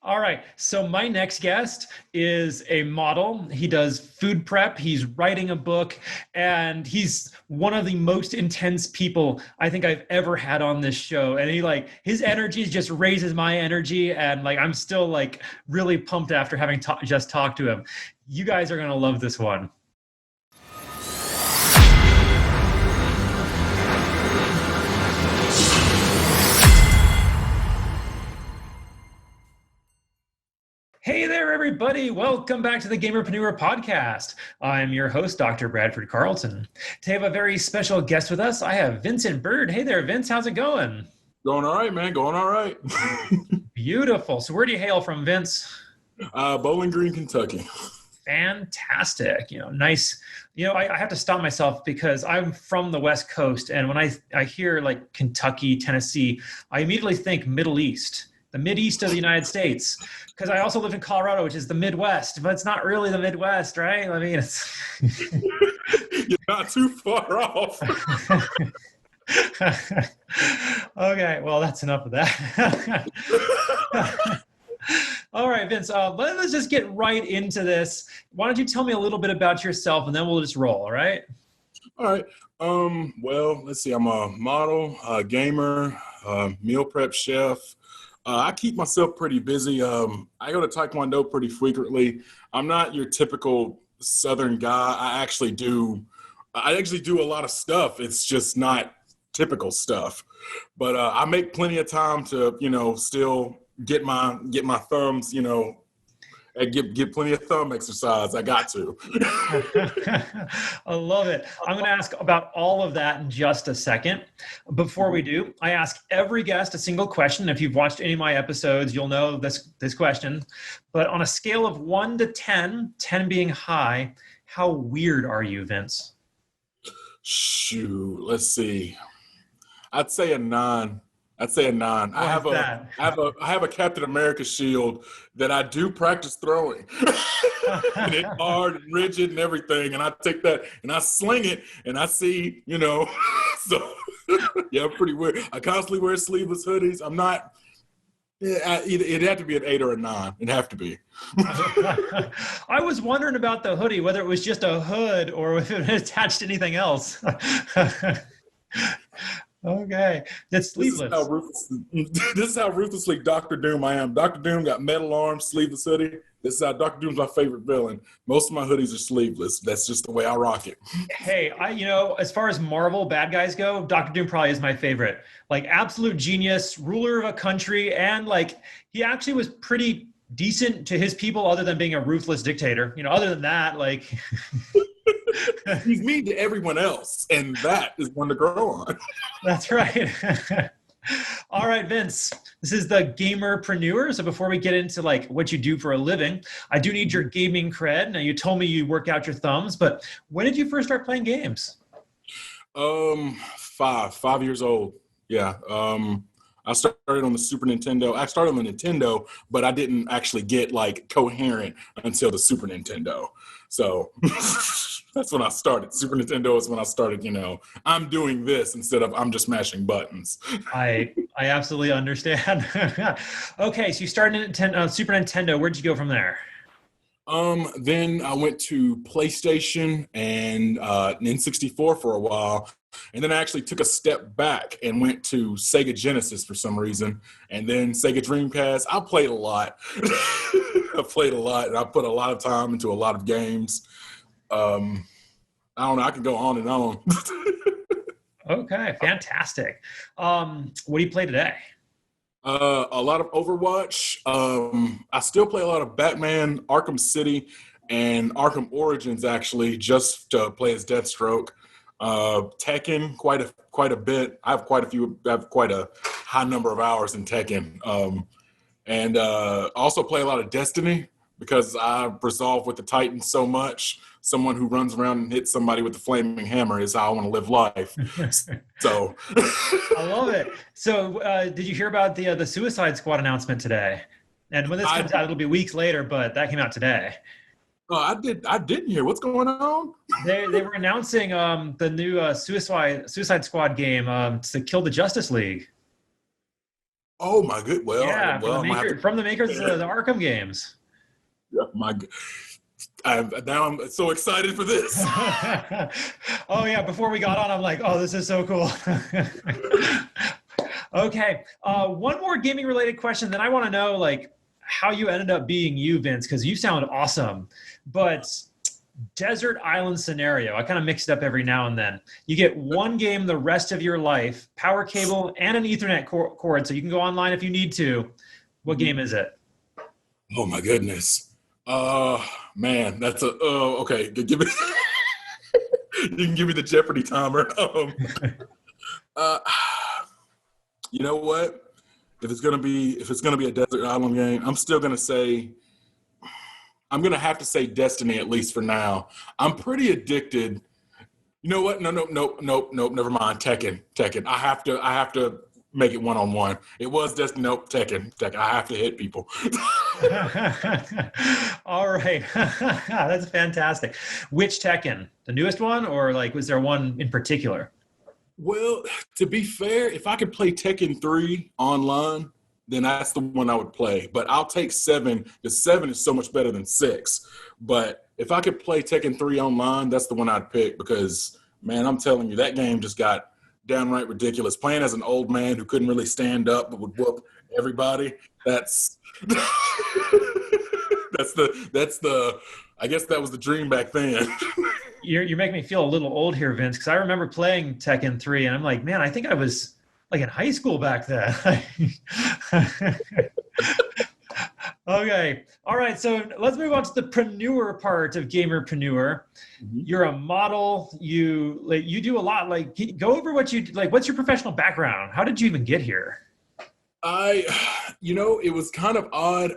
All right. So my next guest is a model. He does food prep. He's writing a book, and he's one of the most intense people I think I've ever had on this show. And his energy just raises my energy, and I'm still really pumped after having just talked to him. You guys are gonna love this one. Hey there, everybody. Welcome back to the Gamerpreneur podcast. I'm your host, Dr. Bradford Carlton. Today, I have a very special guest with us. I have Vincent Byrd. Hey there, Vince. How's it going? Going all right, man. Going all right. Beautiful. So where do you hail from, Vince? Bowling Green, Kentucky. Fantastic. Nice. I have to stop myself because I'm from the West Coast. And when I hear Kentucky, Tennessee, I immediately think Middle East. The Mideast of the United States, because I also live in Colorado, which is the Midwest, but it's not really the Midwest, right? I mean, it's You're not too far off. Okay, well, that's enough of that. All right, Vince, let's just get right into this. Why don't you tell me a little bit about yourself, and then we'll just roll, all right? All right. Well, let's see. I'm a model, a gamer, meal prep chef. I keep myself pretty busy. I go to Taekwondo pretty frequently. I'm not your typical Southern guy. I actually do a lot of stuff. It's just not typical stuff. But I make plenty of time to, still get my thumbs, and get plenty of thumb exercise. I got to. I love it. I'm going to ask about all of that in just a second. Before we do, I ask every guest a single question. If you've watched any of my episodes, you'll know this question. But on a scale of 1 to 10, 10 being high, how weird are you, Vince? Shoot, let's see. I'd say a 9. I have a Captain America shield that I do practice throwing. And it's hard and rigid and everything. And I take that and I sling it and I see, so yeah, pretty weird. I constantly wear sleeveless hoodies. I'm not, it'd have to be an 8 or a 9. It'd have to be. I was wondering about the hoodie, whether it was just a hood or if it was attached to anything else. Okay, that's sleeveless. This is how ruthlessly Dr. Doom I am. Dr. Doom got metal arms, sleeveless hoodie. This is how Dr. Doom's my favorite villain. Most of my hoodies are sleeveless. That's just the way I rock it. Hey, as far as Marvel bad guys go, Dr. Doom probably is my favorite. Absolute genius, ruler of a country, and he actually was pretty decent to his people other than being a ruthless dictator. Other than that, He's mean to everyone else, and that is one to grow on. That's right. All right, Vince, this is the gamerpreneur. So before we get into what you do for a living, I do need your gaming cred. Now, you told me you work out your thumbs, but when did you first start playing games? 5 years old. Yeah. I started on the Super Nintendo. I started on the Nintendo, but I didn't actually get coherent until the Super Nintendo. So that's when I started. Super Nintendo is when I started, I'm doing this instead of I'm just mashing buttons. I absolutely understand. Okay, so you started Super Nintendo. Where'd you go from there? Then I went to PlayStation and N64 for a while. And then I actually took a step back and went to Sega Genesis for some reason. And then Sega Dreamcast. I played a lot. I played a lot, and I put a lot of time into a lot of games. I don't know. I can go on and on. Okay, fantastic. What do you play today? A lot of Overwatch. I still play a lot of Batman, Arkham City, and Arkham Origins, actually, just to play as Deathstroke. Tekken, quite a bit. I have quite a high number of hours in Tekken. And also play a lot of Destiny because I resolve with the Titans so much. Someone who runs around and hits somebody with a flaming hammer is how I want to live life. So I love it. So did you hear about the Suicide Squad announcement today? And when this comes out, it'll be weeks later, but that came out today. Oh, I didn't hear. What's going on? They were announcing the new Suicide Squad game to kill the Justice League. Oh my good. Yeah, I'm gonna have to. from the makers of the Arkham games. Yeah, now I'm so excited for this. Oh yeah, before we got on, I'm like, oh, this is so cool. Okay, one more gaming related question. Then I want to know like how you ended up being you, Vince, because you sound awesome. But desert island scenario, I kind of mix it up every now and then. You get one game the rest of your life, power cable and an Ethernet cord, so you can go online if you need to. What game is it? Oh my goodness. Man, that's a. Oh, okay. Give me. You can give me the Jeopardy timer. Uh, you know what? If it's gonna be a desert island game, I'm gonna have to say Destiny, at least for now. I'm pretty addicted. You know what? No, nope. Never mind. Tekken. I have to make it one-on-one. It was Destiny. Nope. Tekken. I have to hit people. All right. That's fantastic. Which Tekken? The newest one, or like was there one in particular? Well, to be fair, if I could play Tekken 3 online, then that's the one I would play. But I'll take 7, because 7 is so much better than 6. But if I could play Tekken 3 online, that's the one I'd pick because, man, I'm telling you, that game just got downright ridiculous. Playing as an old man who couldn't really stand up but would whoop everybody, that's that's the I guess that was the dream back then. You make me feel a little old here, Vince, because I remember playing Tekken 3 and I'm like, man, I think I was like in high school back then. Okay. All right. So let's move on to the preneur part of gamerpreneur. You're a model. You do a lot. Like, go over what you like. What's your professional background? How did you even get here? It was kind of odd.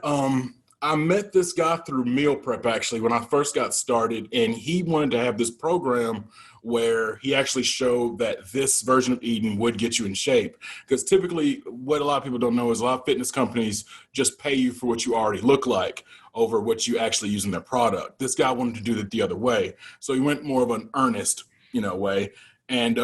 I met this guy through meal prep, actually, when I first got started, and he wanted to have this program where he actually showed that this version of eating would get you in shape. Because typically what a lot of people don't know is a lot of fitness companies just pay you for what you already look like over what you actually use in their product. This guy wanted to do it the other way. So he went more of an earnest, way. And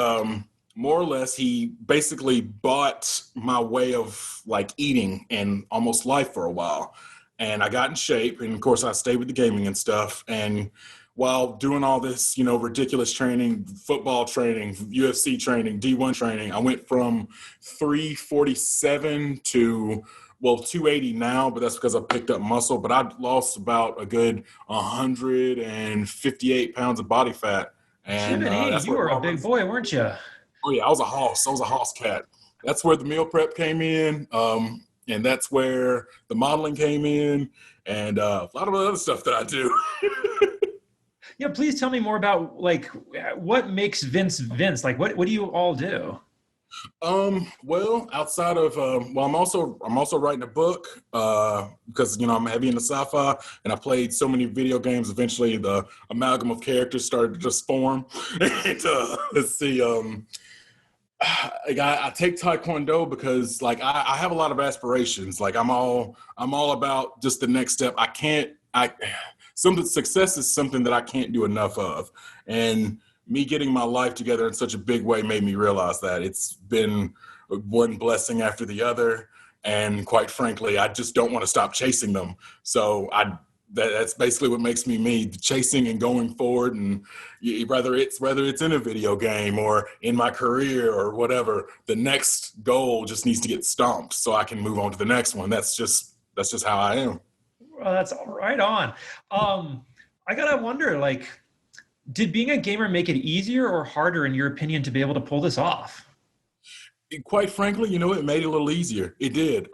more or less, he basically bought my way of like eating and almost life for a while. And I got in shape, and of course I stayed with the gaming and stuff. And while doing all this, ridiculous training, football training, UFC training, D1 training, I went from 347 to 280 now, but that's because I picked up muscle. But I lost about a good 158 pounds of body fat. And 280, that's you where were a big boy, weren't you? Oh yeah, I was a hoss. I was a hoss cat. That's where the meal prep came in. And that's where the modeling came in, and a lot of other stuff that I do. Yeah, please tell me more about like what makes Vince Vince. Like, what do you all do? Well, outside of I'm also writing a book because I'm heavy into sci-fi, and I played so many video games. Eventually, the amalgam of characters started to just form. And let's see. I take Taekwondo because like I have a lot of aspirations. Like I'm all about just the next step. Success is something that I can't do enough of. And me getting my life together in such a big way made me realize that it's been one blessing after the other. And quite frankly, I just don't want to stop chasing them. So that's basically what makes me, chasing and going forward. And whether it's in a video game or in my career or whatever, the next goal just needs to get stomped so I can move on to the next one. That's just how I am. Well, that's right on. I gotta wonder, like, did being a gamer make it easier or harder, in your opinion, to be able to pull this off? Quite frankly, it made it a little easier. It did.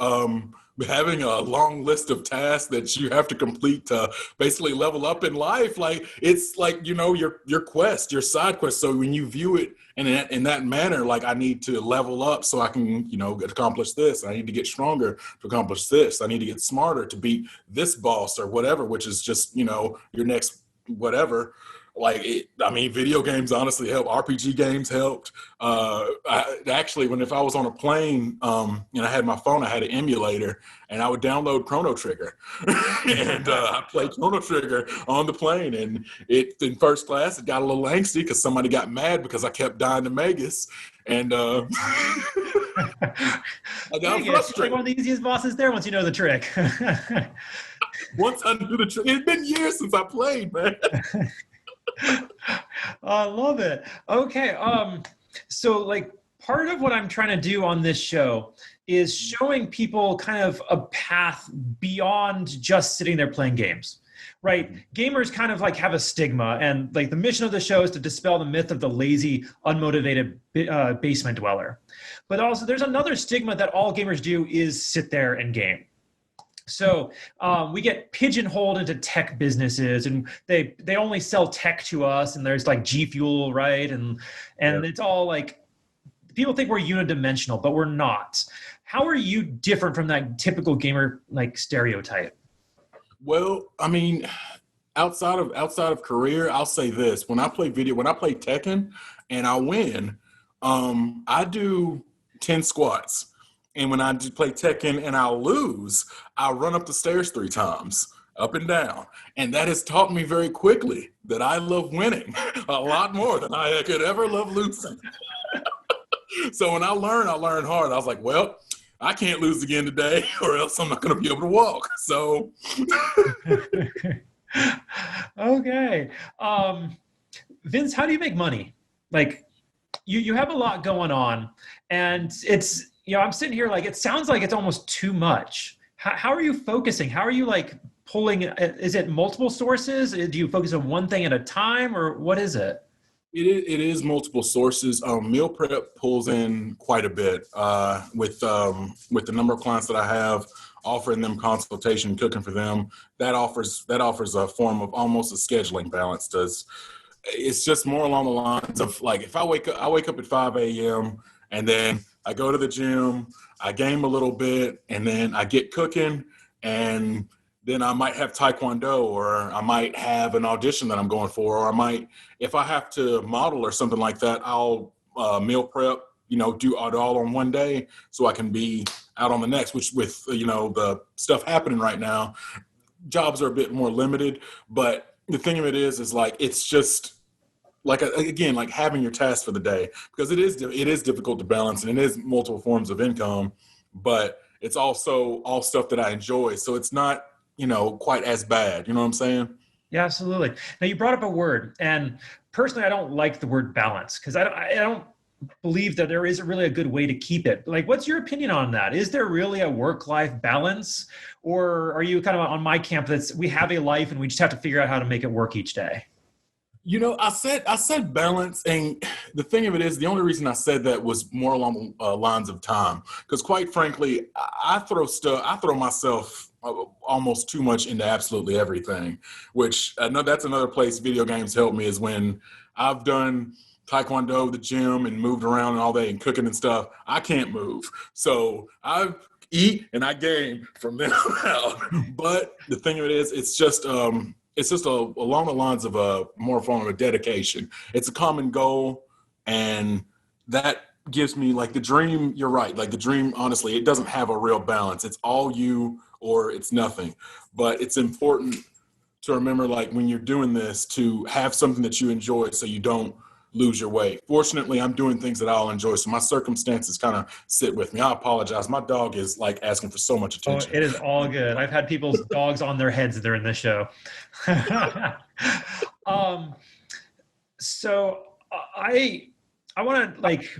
Having a long list of tasks that you have to complete to basically level up in life, like it's like your quest, your side quest. So when you view it in that manner, like I need to level up so I can accomplish this. I need to get stronger to accomplish this. I need to get smarter to beat this boss or whatever, which is just your next whatever. Video games honestly help. RPG games helped. If I was on a plane, and I had my phone, I had an emulator, and I would download Chrono Trigger, and I played Chrono Trigger on the plane. And in first class, it got a little angsty because somebody got mad because I kept dying to Magus, and I got frustrated. Like one of the easiest bosses there once you know the trick. Once I knew the trick, it's been years since I played, man. I love it. Okay. So like part of what I'm trying to do on this show is showing people kind of a path beyond just sitting there playing games, right? Gamers kind of like have a stigma, and like the mission of the show is to dispel the myth of the lazy, unmotivated basement dweller. But also there's another stigma that all gamers do is sit there and game. So we get pigeonholed into tech businesses, and they only sell tech to us, and there's like G Fuel, right? And It's all like, people think we're unidimensional, but we're not. How are you different from that typical gamer like stereotype? Well, I mean, outside of career, I'll say this: when I play Tekken and I win, I do 10 squats. And when I play Tekken and I lose, I run up the stairs 3 times, up and down. And that has taught me very quickly that I love winning a lot more than I could ever love losing. So when I learn hard. I was like, well, I can't lose again today or else I'm not going to be able to walk. So. Okay. Vince, how do you make money? Like you have a lot going on, and it's, I'm sitting here like, it sounds like it's almost too much. How are you focusing? How are you like pulling? Is it multiple sources? Do you focus on one thing at a time, or what is it? It is multiple sources. Meal prep pulls in quite a bit with the number of clients that I have, offering them consultation, cooking for them. That offers a form of almost a scheduling balance. It's just more along the lines of like, if I wake up at 5 a.m. and then I go to the gym, I game a little bit, and then I get cooking, and then I might have Taekwondo, or I might have an audition that I'm going for, or I might, if I have to model or something like that, I'll meal prep, do it all on one day so I can be out on the next, which with, the stuff happening right now, jobs are a bit more limited. But the thing of it is like, it's just, like, again, like having your task for the day, because it is difficult to balance, and it is multiple forms of income, but it's also all stuff that I enjoy. So it's not, quite as bad. You know what I'm saying? Yeah, absolutely. Now you brought up a word, and personally, I don't like the word balance, because I don't believe that there is really a good way to keep it. Like, what's your opinion on that? Is there really a work-life balance, or are you kind of on my camp that we have a life and we just have to figure out how to make it work each day? I said balance, and the thing of it is, the only reason I said that was more along the lines of time, because quite frankly, I throw myself almost too much into absolutely everything, which I know that's another place video games help me, is when I've done Taekwondo, the gym, and moved around and all that, and cooking and stuff. I can't move, so I eat and I game from then on out. But the thing of it is, it's just along the lines of a more form of a dedication. It's a common goal, and that gives me like the dream. You're right. Like the dream, honestly, it doesn't have a real balance. It's all you or it's nothing. But it's important to remember, like when you're doing this, to have something that you enjoy so you don't lose your way. Fortunately, I'm doing things that I'll enjoy, so my circumstances kind of sit with me. I apologize. My dog is like asking for so much attention. Oh, it is all good. I've had people's dogs on their heads that they're in this show. So I want to, like,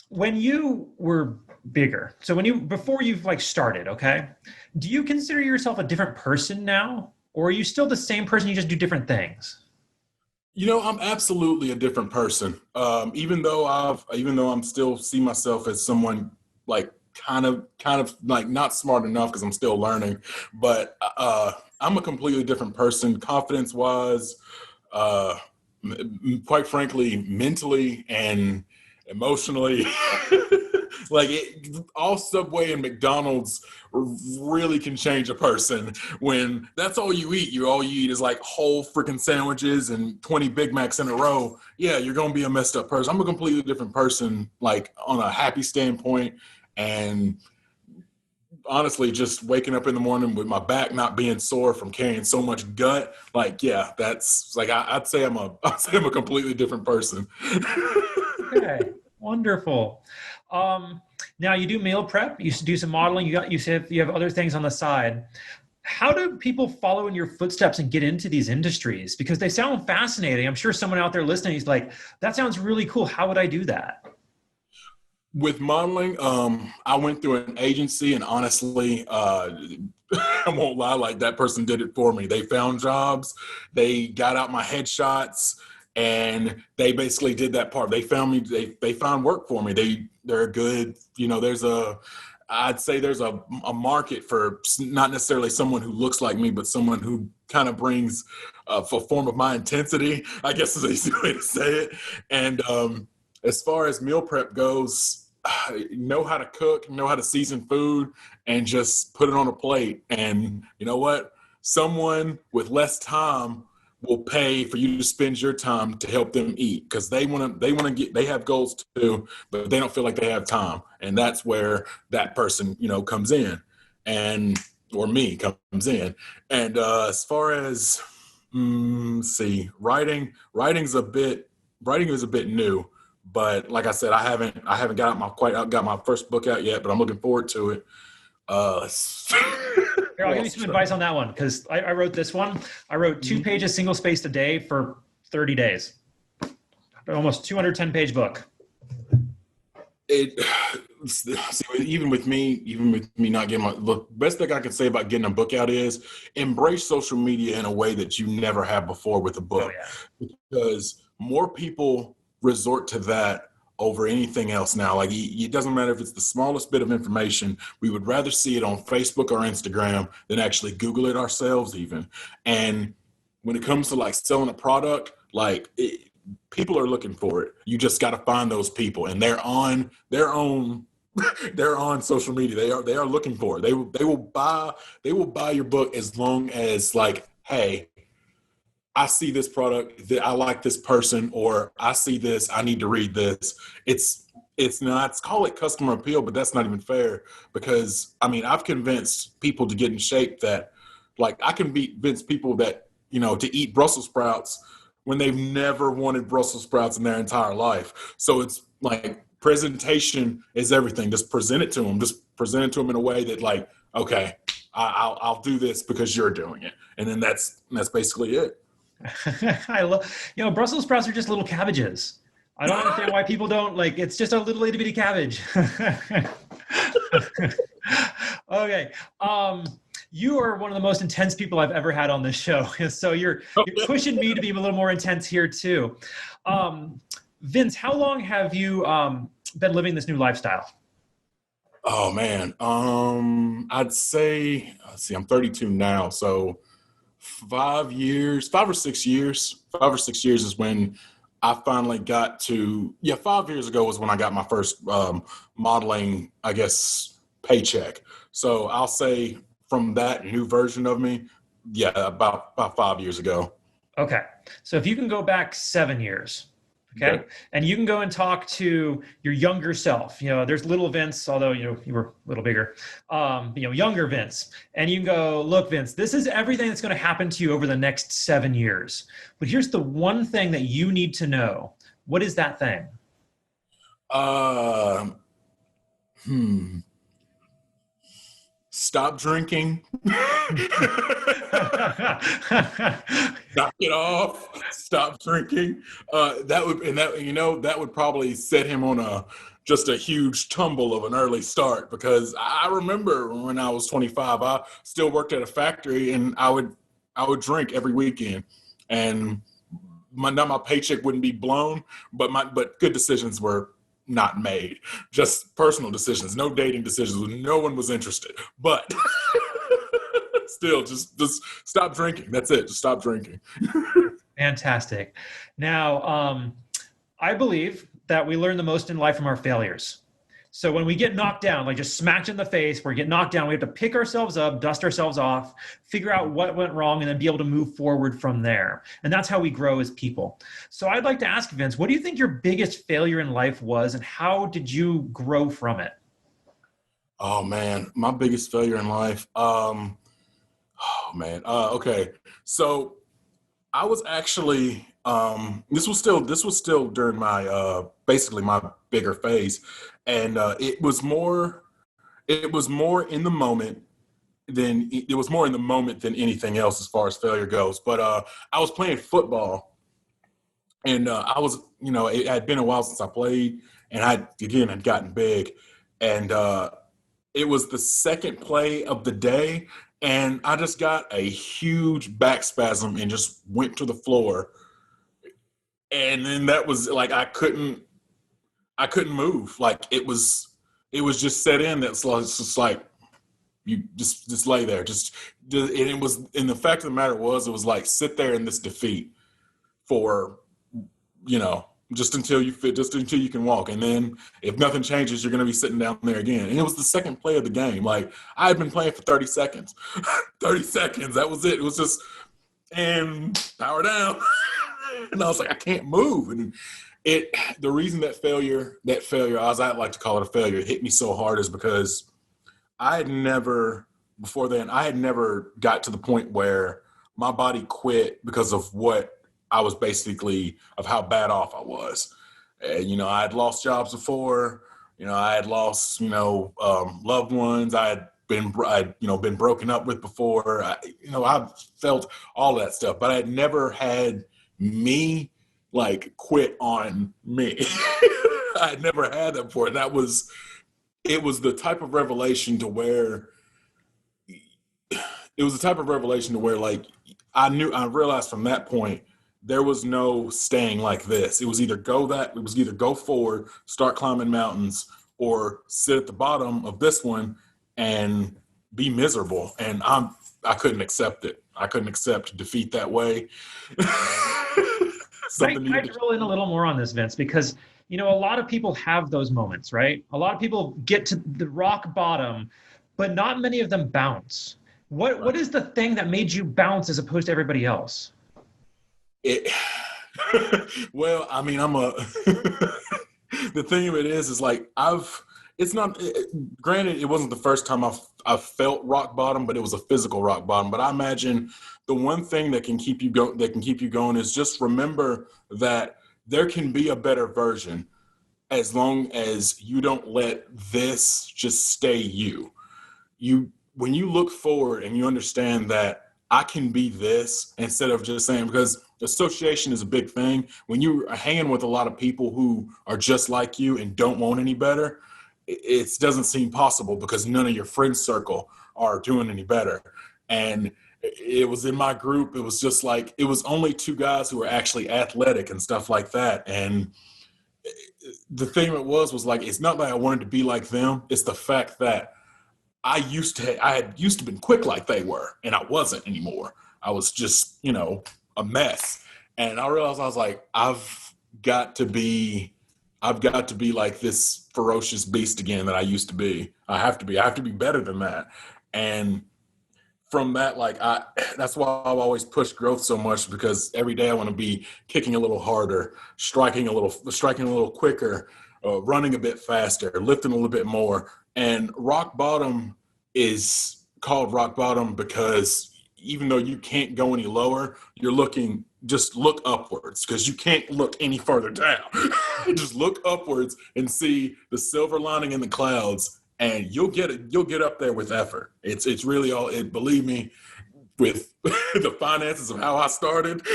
when you were bigger, so before you've like started, okay, do you consider yourself a different person now, or are you still the same person, you just do different things? I'm absolutely a different person. Even though I'm still see myself as someone like kind of like not smart enough, because I'm still learning, but I'm a completely different person, confidence wise, quite frankly, mentally and emotionally. Like all Subway and McDonald's really can change a person when that's all you eat. All you eat is like whole freaking sandwiches and 20 Big Macs in a row. Yeah, you're going to be a messed up person. I'm a completely different person, like on a happy standpoint. And honestly, just waking up in the morning with my back not being sore from carrying so much gut, like, yeah, that's like I'd say I'm a completely different person. Okay, wonderful. Now you do meal prep. You do some modeling. You said you have other things on the side. How do people follow in your footsteps and get into these industries? Because they sound fascinating. I'm sure someone out there listening is like, that sounds really cool. How would I do that? With modeling, I went through an agency, and honestly, I won't lie, like that person did it for me. They found jobs, they got out my headshots, and they basically did that part. They found me, they found work for me. They're good, I'd say there's a market for not necessarily someone who looks like me, but someone who kind of brings a form of my intensity, I guess is the easy way to say it. And as far as meal prep goes, know how to cook, know how to season food, and just put it on a plate. And you know what? Someone with less time will pay for you to spend your time to help them eat, because they have goals too, but they don't feel like they have time. And that's where that person, comes in, or me comes in. And as far as writing is a bit new. But like I said, I haven't got my first book out yet, but I'm looking forward to it. Here, I'll give you some advice on that one, because I wrote this one. I wrote 2 pages single-spaced a day for 30 days. Almost 210-page book. Even with me not getting the best thing I can say about getting a book out is embrace social media in a way that you never have before with a book. Oh, yeah. Because more people resort to that over anything else now. Like, it doesn't matter if it's the smallest bit of information. We would rather see it on Facebook or Instagram than actually Google it ourselves even. And when it comes to like selling a product, people are looking for it. You just got to find those people, and they're on their own. They're on social media. They are looking for it. They will buy your book as long as, like, hey, I see this product, I like this person, or I see this, I need to read this. It's call it customer appeal, but that's not even fair, because I've convinced people to get in shape that, like, I can convince people that, to eat Brussels sprouts when they've never wanted Brussels sprouts in their entire life. So it's like, presentation is everything. Just present it to them. Just present it to them in a way that, like, okay, I'll do this because you're doing it. And then that's basically it. I love, Brussels sprouts are just little cabbages. I don't understand why people don't, like, it's just a little itty bitty cabbage. Okay. You are one of the most intense people I've ever had on this show. So you're pushing me to be a little more intense here too. Vince, how long have you been living this new lifestyle? Oh man. I'd say, I'm 32 now. So 5 or 6 years is when I finally got to, 5 years ago was when I got my first modeling, I guess, paycheck. So I'll say from that new version of me, about 5 years ago. Okay. So if you can go back 7 years, okay, and you can go and talk to your younger self, there's little Vince, although, you were a little bigger, younger Vince, and you can go, look, Vince, this is everything that's going to happen to you over the next 7 years. But here's the one thing that you need to know. What is that thing? Stop drinking. Knock it off. Stop drinking. That would probably set him on just a huge tumble of an early start, because I remember when I was 25, I still worked at a factory, and I would drink every weekend, and my paycheck wouldn't be blown, but good decisions were not made. Just personal decisions, no dating decisions. No one was interested, but still, just stop drinking. That's it. Just stop drinking. Fantastic. Now, I believe that we learn the most in life from our failures. So when we get knocked down, like just smacked in the face, we get knocked down, we have to pick ourselves up, dust ourselves off, figure out what went wrong, and then be able to move forward from there. And that's how we grow as people. So I'd like to ask Vince, what do you think your biggest failure in life was, and how did you grow from it? Oh man, my biggest failure in life. Oh man. Okay. So I was actually this was still during my basically my bigger phase, and it was more in the moment than anything else as far as failure goes. But I was playing football, and I was, it had been a while since I played, and I again had gotten big, and it was the second play of the day, and I just got a huge back spasm and just went to the floor. And then that was like I couldn't move. Like it was just set in. It's just like you just lay there. And it was, and the fact of the matter was, it was like sit there in this defeat for, just until you can walk. And then if nothing changes, you're going to be sitting down there again. And it was the second play of the game. Like I had been playing for 30 seconds, 30 seconds. That was it. It was just, and power down. And I was like, I can't move. And the reason that failure, as I like to call it a failure, hit me so hard is because before then, I had never got to the point where my body quit because of what I was basically, of how bad off I was. I had lost jobs before, I had lost, loved ones. I'd been broken up with before. I've felt all that stuff, but I had never had me like quit on me. I had never had that before. And it was the type of revelation to where like I realized from that point there was no staying like this. It was either go forward, start climbing mountains, or sit at the bottom of this one and be miserable. And I couldn't accept it. I couldn't accept defeat that way. Can I drill in a little more on this, Vince? Because, a lot of people have those moments, right? A lot of people get to the rock bottom, but not many of them bounce. What is the thing that made you bounce as opposed to everybody else? Well, I mean, the thing of it is like granted, it wasn't the first time I've felt rock bottom, but it was a physical rock bottom. But I imagine the one thing that can keep you going is just remember that there can be a better version as long as you don't let this just stay you. When you look forward and you understand that I can be this, instead of just saying, because association is a big thing. When you are hanging with a lot of people who are just like you and don't want any better, it doesn't seem possible because none of your friend circle are doing any better. And it was in my group. It was just like, it was only two guys who were actually athletic and stuff like that. And the thing it was like, it's not that I wanted to be like them. It's the fact that I had used to been quick like they were, and I wasn't anymore. I was just, a mess. And I realized, I was like, I've got to be like this ferocious beast again that I used to be. I have to be better than that. And from that, like, that's why I've always pushed growth so much, because every day I want to be kicking a little harder, striking a little quicker, running a bit faster, lifting a little bit more. And rock bottom is called rock bottom because even though you can't go any lower, just look upwards, because you can't look any further down. Just look upwards and see the silver lining in the clouds, and you'll get up there with effort. It's really believe me, with the finances of how I started,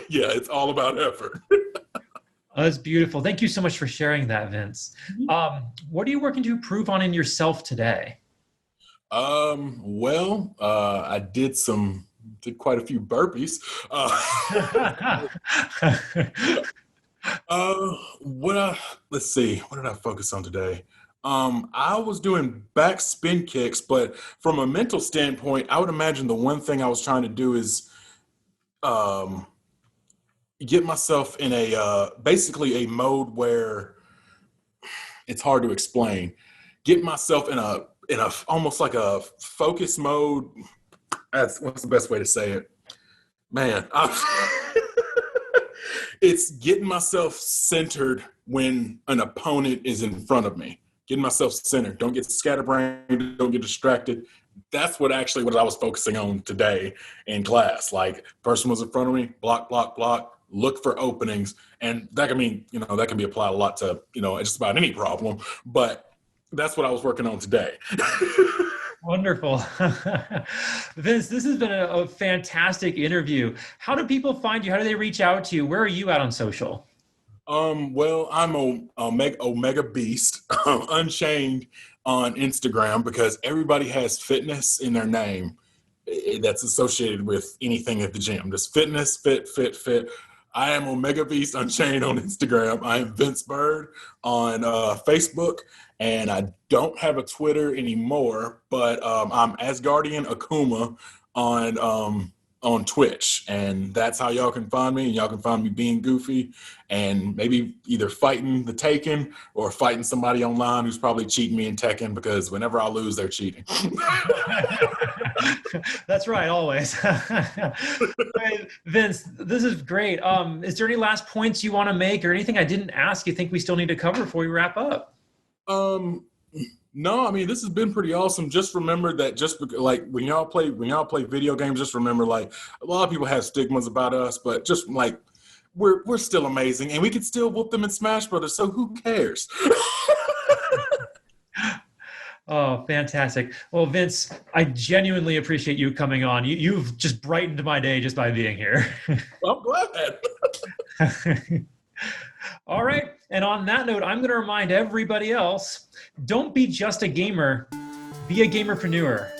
yeah, it's all about effort. Oh, that's beautiful. Thank you so much for sharing that, Vince. What are you working to improve on in yourself today? Well, I did quite a few burpees. Let's see, what did I focus on today? I was doing back spin kicks, but from a mental standpoint, I would imagine the one thing I was trying to do is, get myself in basically a mode where, it's hard to explain. Get myself in a almost like a focus mode. What's the best way to say it? Man, it's getting myself centered when an opponent is in front of me. Getting myself centered. Don't get scatterbrained. Don't get distracted. That's what I was focusing on today in class. Like, person was in front of me, block, block, block, look for openings. And that can mean, that can be applied a lot to, just about any problem. But that's what I was working on today. Wonderful. Vince, this has been a fantastic interview. How do people find you? How do they reach out to you? Where are you at on social? Well, I'm Omega Beast, Unchained on Instagram, because everybody has fitness in their name that's associated with anything at the gym. Just fitness, fit. I am Omega Beast Unchained on Instagram. I am Vincent Byrd on Facebook, and I don't have a Twitter anymore, but I'm AsgardianAkuma on Twitch, and that's how y'all can find me. And y'all can find me being goofy and maybe either fighting the Taken or fighting somebody online who's probably cheating me in Tekken, because whenever I lose, they're cheating. That's right, always. Vince, this is great. Is there any last points you want to make, or anything I didn't ask you think we still need to cover before we wrap up? No, I mean, this has been pretty awesome. Just remember that like when y'all play video games, just remember, like, a lot of people have stigmas about us, but just like we're still amazing, and we can still whoop them in Smash Brothers. So who cares? Oh, fantastic. Well, Vince, I genuinely appreciate you coming on. You've just brightened my day just by being here. I'm glad. All right. And on that note, I'm going to remind everybody else, don't be just a gamer, be a gamerpreneur.